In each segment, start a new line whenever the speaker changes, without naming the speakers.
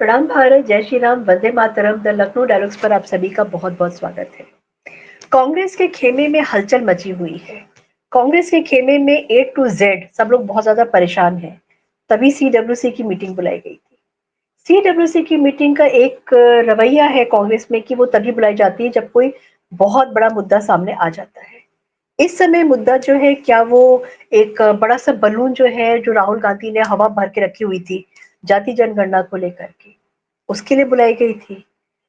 प्रणाम भारत, जय Shri Ram, Vande Mataram. The Lucknow dialogues पर आप सभी का बहुत-बहुत स्वागत है। कांग्रेस के खेमे में हलचल मची हुई है। कांग्रेस के खेमे में ए टू जेड सब लोग बहुत ज्यादा परेशान हैं। तभी सीडब्ल्यूसी की मीटिंग बुलाई गई थी। सीडब्ल्यूसी की मीटिंग का एक रवैया है कांग्रेस में कि वो तभी बुलाई जाती है जब कोई बहुत बड़ा मुद्दा सामने आ जाता है। इस समय मुद्दा जो है, क्या वो एक बड़ा सा बलून जो है, जो राहुल गांधी ने हवा भर के रखी हुई थी जाति जनगणना को लेकर के, उसके लिए बुलाई गई थी,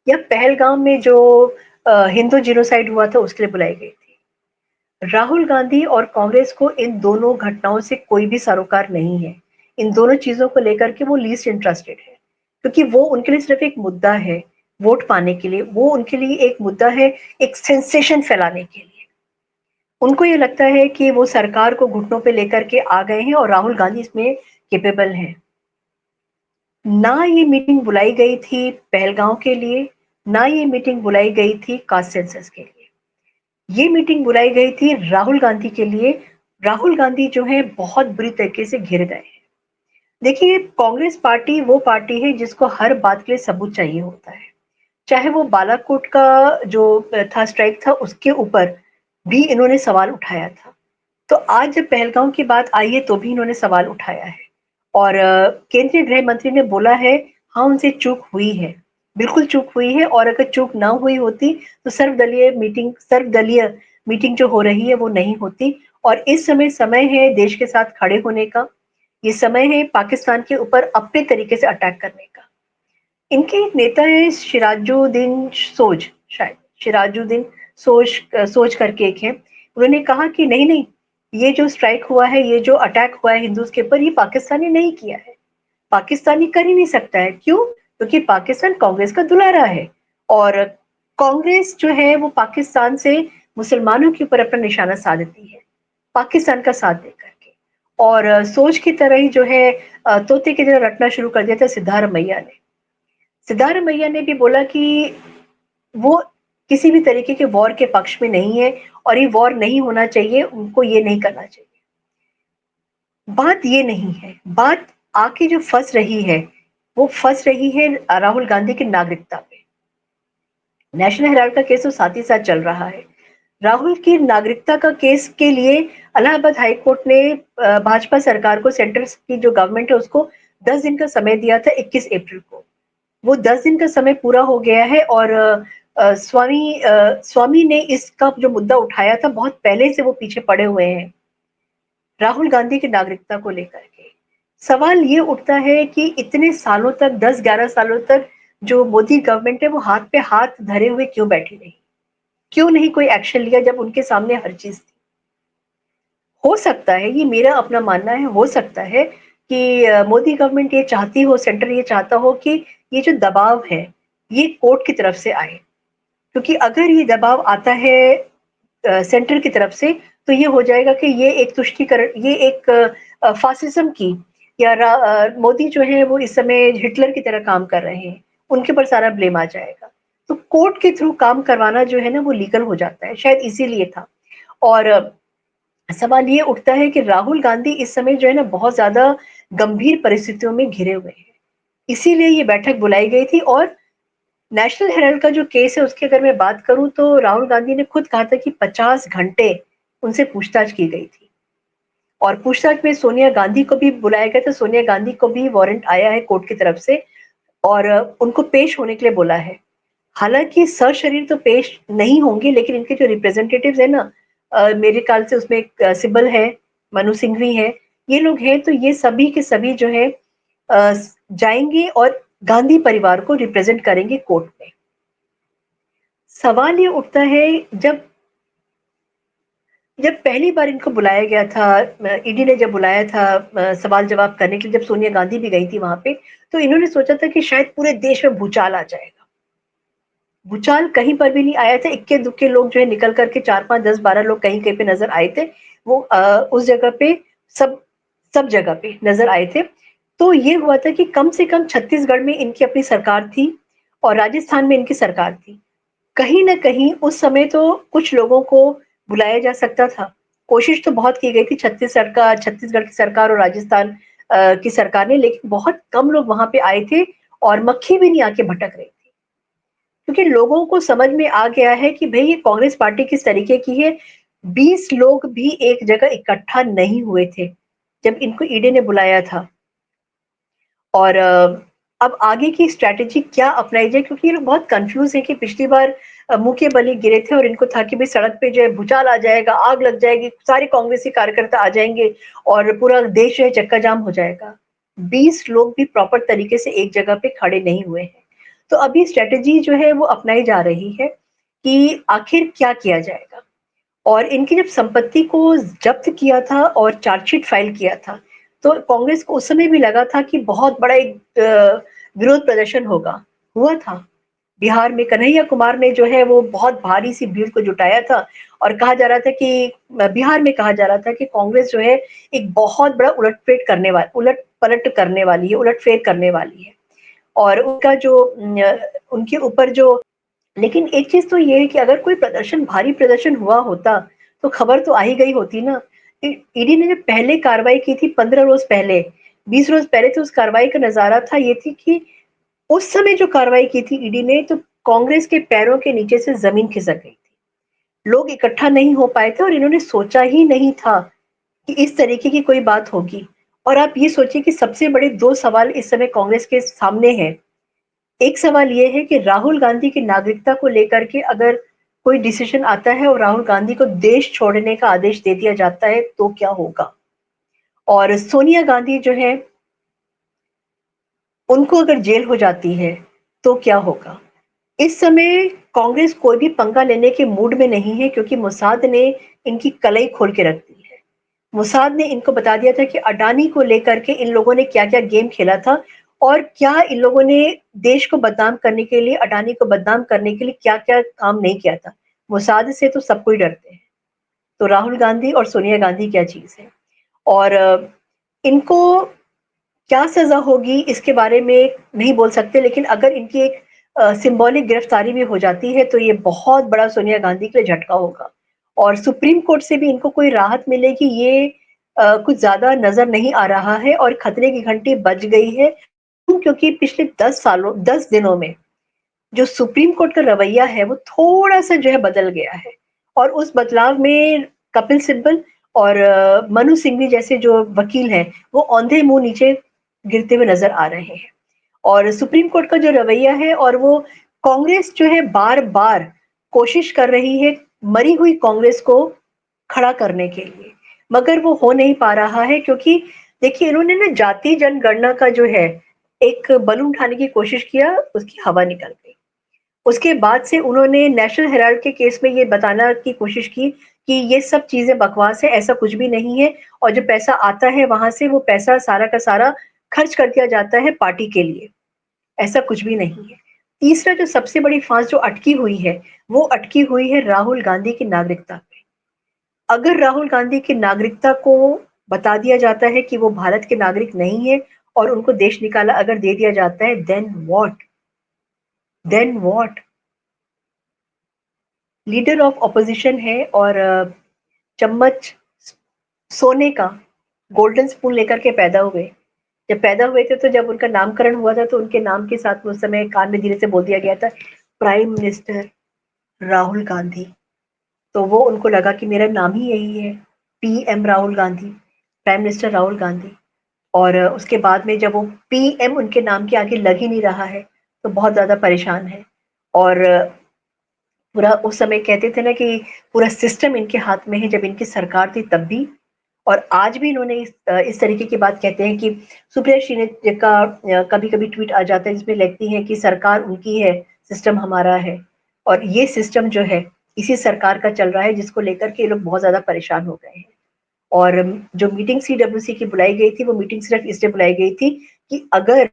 या पहलगाम में जो हिंदू जीनोसाइड हुआ था उसके लिए बुलाई गई थी। राहुल गांधी और कांग्रेस को इन दोनों घटनाओं से कोई भी सरोकार नहीं है। इन दोनों चीजों को लेकर के वो लीस्ट इंटरेस्टेड है, क्योंकि वो उनके लिए सिर्फ एक मुद्दा है वोट पाने के लिए। वो उनके लिए एक मुद्दा है, एक सेंसेशन फैलाने के लिए। उनको ये लगता है कि वो सरकार को घुटनों पे लेकर के आ गए हैं और राहुल गांधी इसमें केपेबल हैं। ना ये मीटिंग बुलाई गई थी पहलगांव के लिए, ना ये मीटिंग बुलाई गई थी कास्ट सेंसस के लिए। ये मीटिंग बुलाई गई थी राहुल गांधी के लिए। राहुल गांधी जो है बहुत बुरी तरीके से घिर गए हैं। देखिए, कांग्रेस पार्टी वो पार्टी है जिसको हर बात के लिए सबूत चाहिए होता है। चाहे वो बालाकोट का जो था स्ट्राइक था, उसके ऊपर भी इन्होंने सवाल उठाया था। तो आज जब पहलगांव की बात आई है तो भी इन्होंने सवाल उठाया है। और केंद्रीय गृह मंत्री ने बोला है, हाँ उनसे चूक हुई है, बिल्कुल चूक हुई है। और अगर चूक ना हुई होती तो सर्वदलीय मीटिंग जो हो रही है वो नहीं होती। और इस समय है देश के साथ खड़े होने का। ये समय है पाकिस्तान के ऊपर अपने तरीके से अटैक करने का। इनके एक नेता है सिराजुद्दीन सोज, शायद सिराजुद्दीन सोच करके एक है। उन्होंने कहा कि नहीं नहीं, ये जो स्ट्राइक हुआ है, ये जो अटैक हुआ है हिंदूज के ऊपर, ये पाकिस्तानी नहीं किया है। पाकिस्तानी कर ही नहीं सकता है। क्यों? क्योंकि पाकिस्तान कांग्रेस का दुलारा है। और कांग्रेस जो है वो पाकिस्तान से मुसलमानों के ऊपर अपना निशाना साधती है, पाकिस्तान का साथ देकर के। और सोच की तरह ही जो है तोते की तरह रटना शुरू कर दिया था सिद्धारमैया ने। सिद्धारमैया ने भी बोला कि वो किसी भी तरीके के वॉर के पक्ष में नहीं है, और ये वॉर नहीं होना चाहिए, उनको ये नहीं करना चाहिए। बात ये नहीं है। बात आके जो फंस रही है, वो फंस रही है राहुल गांधी की नागरिकता पे। नेशनल हेराल्ड का केस तो साथ ही साथ चल रहा है। राहुल की नागरिकता का केस के लिए इलाहाबाद हाई कोर्ट ने भाजपा सरकार को, सेंटर की जो गवर्नमेंट है उसको 10 दिन का समय दिया था, 21 अप्रैल को। वो 10 दिन का समय पूरा हो गया है। और स्वामी ने इसका जो मुद्दा उठाया था, बहुत पहले से वो पीछे पड़े हुए हैं राहुल गांधी की नागरिकता को लेकर के। सवाल ये उठता है कि इतने सालों तक, 10-11 सालों तक जो मोदी गवर्नमेंट है वो हाथ पे हाथ धरे हुए क्यों बैठी रही? क्यों नहीं कोई एक्शन लिया जब उनके सामने हर चीज थी? हो सकता है, ये मेरा अपना मानना है, हो सकता है कि मोदी गवर्नमेंट ये चाहती हो, सेंटर ये चाहता हो कि ये जो दबाव है ये कोर्ट की तरफ से आए। क्योंकि अगर ये दबाव आता है सेंटर की तरफ से, तो ये हो जाएगा कि ये एक तुष्टीकरण, ये एक फासिज्म की, या मोदी जो है वो इस समय हिटलर की तरह काम कर रहे हैं, उनके ऊपर सारा ब्लेम आ जाएगा। तो कोर्ट के थ्रू काम करवाना जो है ना वो लीगल हो जाता है, शायद इसीलिए था। और सवाल ये उठता है कि राहुल गांधी इस समय जो है ना बहुत ज्यादा गंभीर परिस्थितियों में घिरे हुए हैं, इसीलिए ये बैठक बुलाई गई थी। और नेशनल हेराल्ड का जो केस है उसकी अगर मैं बात करूं तो राहुल गांधी ने खुद कहा था कि 50 घंटे उनसे पूछताछ की गई थी। और पूछताछ में सोनिया गांधी को भी बुलाया गया था, सोनिया गांधी को भी वारंट आया है कोर्ट की तरफ से, और उनको पेश होने के लिए बोला है। हालांकि सशरीर तो पेश नहीं होंगे, लेकिन इनके जो रिप्रेजेंटेटिव्स है ना, मेरे ख्याल से उसमें एक सिब्बल है, मनु सिंघवी है, ये लोग हैं। तो ये सभी के सभी जो है जाएंगे और गांधी परिवार को रिप्रेजेंट करेंगे कोर्ट में। सवाल ये उठता है, जब जब पहली बार इनको बुलाया गया था, ईडी ने जब बुलाया था सवाल जवाब करने के लिए, जब सोनिया गांधी भी गई थी वहां पे, तो इन्होंने सोचा था कि शायद पूरे देश में भूचाल आ जाएगा। भूचाल कहीं पर भी नहीं आया था। इक्के दुक्के लोग जो है निकल करके, 4-5-10-12 लोग कहीं कहीं पे नजर आए थे। वो उस जगह पे, सब सब जगह पे नजर आए थे। तो ये हुआ था कि कम से कम छत्तीसगढ़ में इनकी अपनी सरकार थी और राजस्थान में इनकी सरकार थी। कहीं ना कहीं उस समय तो कुछ लोगों को बुलाया जा सकता था। कोशिश तो बहुत की गई थी छत्तीसगढ़ की सरकार और राजस्थान की सरकार ने, लेकिन बहुत कम लोग वहां पे आए थे। और मक्खी भी नहीं आके भटक रही थी, क्योंकि लोगों को समझ में आ गया है कि भाई ये कांग्रेस पार्टी किस तरीके की है। 20 लोग भी एक जगह इकट्ठा नहीं हुए थे जब इनको ईडी ने बुलाया था। और अब आगे की स्ट्रैटेजी क्या अपनाई जाए, क्योंकि ये लोग बहुत कंफ्यूज है कि पिछली बार मुंह के बली गिरे थे और इनको था कि भाई सड़क पे जो है भूचाल आ जाएगा, आग लग जाएगी, सारे कांग्रेसी कार्यकर्ता आ जाएंगे और पूरा देश जो है चक्का जाम हो जाएगा। 20 लोग भी प्रॉपर तरीके से एक जगह पे खड़े नहीं हुए हैं। तो अभी स्ट्रैटेजी जो है वो अपनाई जा रही है कि आखिर क्या किया जाएगा। और इनकी जब संपत्ति को जब्त किया था और चार्जशीट फाइल किया था, तो कांग्रेस को उस समय भी लगा था कि बहुत बड़ा एक विरोध प्रदर्शन होगा, हुआ था। बिहार में कन्हैया कुमार ने जो है वो बहुत भारी सी भीड़ को जुटाया था और कहा जा रहा था कि बिहार में कहा जा रहा था कि कांग्रेस जो है एक बहुत बड़ा उलट पलट करने वाली है, उलटफेर करने वाली है। और उनका जो उनके ऊपर जो, लेकिन एक चीज तो ये है कि अगर कोई प्रदर्शन, भारी प्रदर्शन हुआ होता तो खबर तो आ ही गई होती ना। ईडी ने जब पहले कार्रवाई की थी 15 रोज पहले, 20 रोज पहले, तो उस कार्रवाई का नजारा था ये थी कि उस समय जो कार्रवाई की थी ईडी ने, तो कांग्रेस के पैरों के नीचे से जमीन खिसक गई थी। लोग इकट्ठा नहीं हो पाए थे और इन्होंने सोचा ही नहीं था कि इस तरीके की कोई बात होगी। और आप ये सोचिए कि सबसे बड़े दो सवाल इस समय कांग्रेस के सामने हैं। एक सवाल ये है कि राहुल गांधी की नागरिकता को लेकर के अगर कोई डिसीजन आता है और राहुल गांधी को देश छोड़ने का आदेश दे दिया जाता है तो क्या होगा। और सोनिया गांधी जो है, उनको अगर जेल हो जाती है तो क्या होगा। इस समय कांग्रेस कोई भी पंगा लेने के मूड में नहीं है, क्योंकि मोसाद ने इनकी कलई खोल के रख दी है। मोसाद ने इनको बता दिया था कि अडानी को लेकर के इन लोगों ने क्या क्या गेम खेला था और क्या इन लोगों ने देश को बदनाम करने के लिए, अडानी को बदनाम करने के लिए क्या क्या काम नहीं किया था। मोसाद से तो सब कोई डरते हैं, तो राहुल गांधी और सोनिया गांधी क्या चीज है। और इनको क्या सजा होगी इसके बारे में नहीं बोल सकते, लेकिन अगर इनकी एक सिंबॉलिक गिरफ्तारी भी हो जाती है तो ये बहुत बड़ा सोनिया गांधी के लिए झटका होगा। और सुप्रीम कोर्ट से भी इनको कोई राहत मिलेगी ये कुछ ज्यादा नजर नहीं आ रहा है, और खतरे की घंटी बज गई है। क्योंकि पिछले 10 दिनों में जो सुप्रीम कोर्ट का रवैया है वो थोड़ा सा जो है बदल गया है। और उस बदलाव में कपिल सिब्बल और मनु सिंघवी जैसे जो वकील हैं वो औंधे मुंह नीचे गिरते हुए नजर आ रहे हैं। और सुप्रीम कोर्ट का जो रवैया है, और वो कांग्रेस जो है बार बार कोशिश कर रही है मरी हुई कांग्रेस को खड़ा करने के लिए, मगर वो हो नहीं पा रहा है। क्योंकि देखिए इन्होंने ना जाति जनगणना का जो है एक बलून उठाने की कोशिश किया, उसकी हवा निकल गई। उसके बाद से उन्होंने नेशनल हेराल्ड के केस में ये बताना की कोशिश की कि ये सब चीजें बकवास है, ऐसा कुछ भी नहीं है। और जो पैसा आता है वहां से वो पैसा सारा का सारा खर्च कर दिया जाता है पार्टी के लिए, ऐसा कुछ भी नहीं है। तीसरा जो सबसे बड़ी फांस जो अटकी हुई है, वो अटकी हुई है राहुल गांधी की नागरिकता पे। अगर राहुल गांधी की नागरिकता को बता दिया जाता है कि वो भारत के नागरिक नहीं है और उनको देश निकाला अगर दे दिया जाता है, then what. Leader of opposition है और चम्मच सोने का, गोल्डन स्पून लेकर के पैदा हुए। जब पैदा हुए थे तो जब उनका नामकरण हुआ था तो उनके नाम के साथ उस समय कान में धीरे से बोल दिया गया था प्राइम मिनिस्टर राहुल गांधी। तो वो उनको लगा कि मेरा नाम ही यही है, PM Rahul Gandhi, prime minister Rahul Gandhi. और उसके बाद में जब वो पीएम उनके नाम के आगे लग ही नहीं रहा है तो बहुत ज्यादा परेशान है। और पूरा उस समय कहते थे ना कि पूरा सिस्टम इनके हाथ में है, जब इनकी सरकार थी तब भी। और आज भी इन्होंने इस तरीके की बात कहते हैं कि सुप्रिया श्रीनेत का कभी कभी ट्वीट आ जाता है जिसमें लिखती है कि सरकार उनकी है, सिस्टम हमारा है। और ये सिस्टम जो है इसी सरकार का चल रहा है, जिसको लेकर के ये लोग बहुत ज्यादा परेशान हो गए हैं। और जो मीटिंग सीडब्ल्यूसी की बुलाई गई थी वो मीटिंग सिर्फ इसलिए बुलाई गई थी कि अगर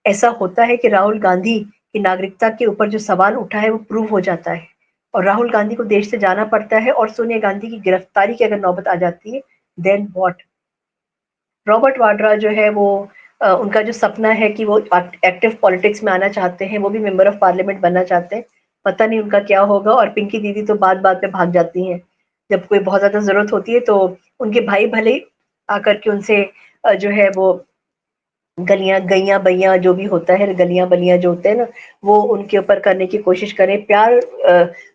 ऐसा होता है कि राहुल गांधी की नागरिकता के ऊपर जो सवाल उठा है वो प्रूव हो जाता है और राहुल गांधी को देश से जाना पड़ता है और सोनिया गांधी की गिरफ्तारी की अगर नौबत आ जाती है, देन व्हाट। रॉबर्ट वाड्रा जो है वो उनका जो सपना है कि वो एक्टिव पॉलिटिक्स में आना चाहते हैं, वो भी मेंबर ऑफ पार्लियामेंट बनना चाहते हैं। पता नहीं उनका क्या होगा। और पिंकी दीदी तो बात बात पे भाग जाती हैं, जब कोई बहुत ज्यादा जरूरत होती है तो उनके भाई भले आकर के उनसे जो है वो गलियां गैया बैया जो भी होता है, गलियां बलियां जो होते हैं ना, वो उनके ऊपर करने की कोशिश करें, प्यार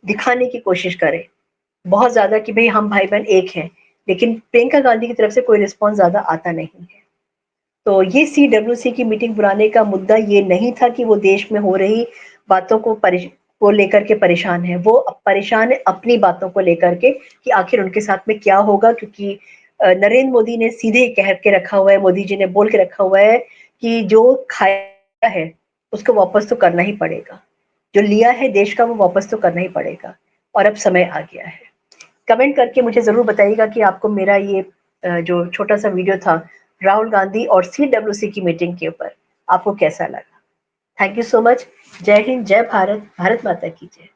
दिखाने की कोशिश करें बहुत ज्यादा कि भाई हम भाई बहन एक हैं, लेकिन प्रियंका गांधी की तरफ से कोई रिस्पॉन्स ज्यादा आता नहीं है। तो ये CWC की मीटिंग बुलाने का मुद्दा ये नहीं था कि वो देश में हो रही बातों को लेकर के परेशान है, वो परेशान है अपनी बातों को लेकर के कि आखिर उनके साथ में क्या होगा, क्योंकि नरेंद्र मोदी ने सीधे कह के रखा हुआ है, मोदी जी ने बोल के रखा हुआ है कि जो खाया है उसको वापस तो करना ही पड़ेगा, जो लिया है देश का वो वापस तो करना ही पड़ेगा, और अब समय आ गया है। कमेंट करके मुझे ज़रूर बताइएगा कि आपको मेरा ये जो छोटा-सा वीडियो था राहुल गांधी और CWC की मीटिंग के ऊपर आपको कैसा लगा? Thank you so much. जय हिंद, जय भारत, भारत माता की जय।